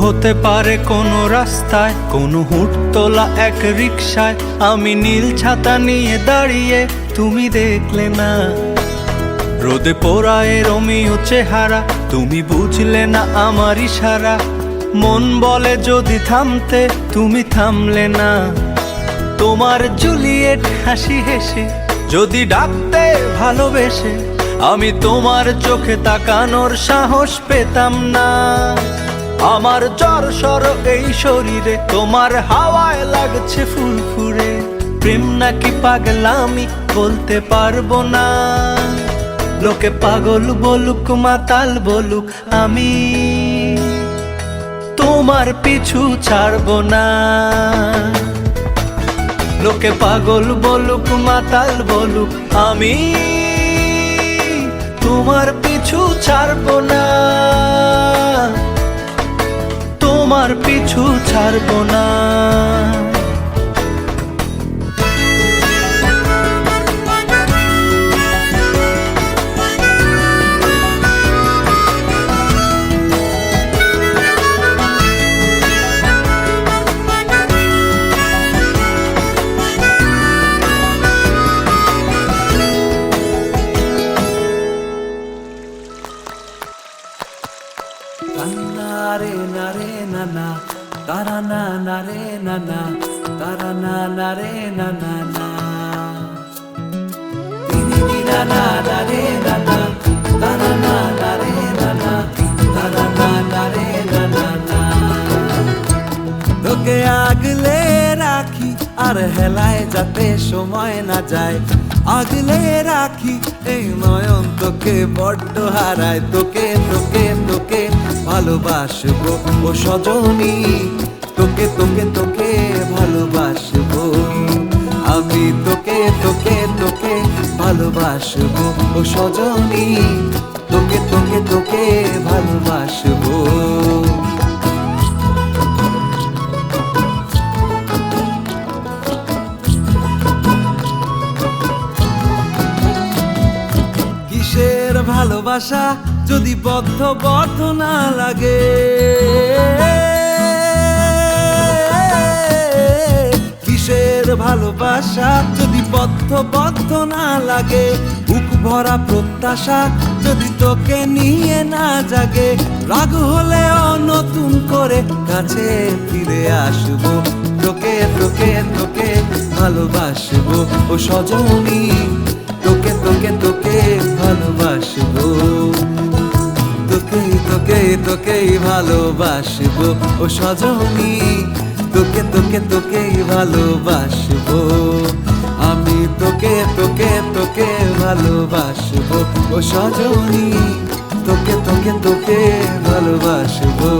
হতে পারে কোনো রাস্তায়, কোনো হুটতোলা এক রিকশায় আমি নীল ছাতা নিয়ে দাঁড়িয়ে, তুমি দেখলে না। রোদে পোড়ায় রোমিও চেহারা, তুমি বুঝলে না আমার ইশারা। মন বলে যদি থামতে, তুমি থামলে না। তোমার জুলিয়েট হাসি হেসে যদি ডাকতে ভালোবেসে, আমি তোমার চোখে তাকানোর সাহস পেতাম না। আমার জ্বর সর এই শরীরে, তোমার হাওয়ায় লাগছে ফুরফুরে। প্রেম নাকি পাগলামি বলতে পারবো না। লোকে পাগল বলুক মাতাল বলুক, আমি তোমার পিছু ছাড়বো না। লোকে পাগল বলুক মাতাল বলুক, আমি তোমার পিছু ছাড়বো না। তোমার পিছু ছাড়বো না। নারে নারে নানা তারা না নারে নানা তারা না নারে নানা না দিদি নানা নারে নানা তারা না নারে নানা তারা না নারে নানা না। তোকে আগলে রাখি আর হেলায় যাতে সময় না যায়, আগলে রাখি এই নয়ন তোকে বড্ড হারায়। তোকে তোকে তোকে ভালোবাসবো ও সজনী, তোকে তোকে তোকে ভালোবাসবো আমি। তোকে তোকে তোকে ভালোবাসবো ও সজনী, তোকে তোকে তোকে ভালোবাসবো। কিসের ভালোবাসা যদি বদ্ধ বদ্ধ না লাগে, কিসের ভালোবাসা যদি বদ্ধ বদ্ধ না লাগে। বুক ভরা প্রত্যাশা যদি তোকে নিয়ে না জাগে, রাগ হলেও নতুন করে কাছে ফিরে আসবো। তোকে তোকে তোকে ভালোবাসবো ও সজনী, তোকে তোকে তোকে ভালোবাসবো। তোকে তোকে তোকে ভালোবাসবো ও সজনী, তোকে তোকে তোকে ভালোবাসবো আমি। তোকে তোকে তোকে ভালোবাসবো ও সজনী, তোকে তোকে তোকে ভালোবাসবো।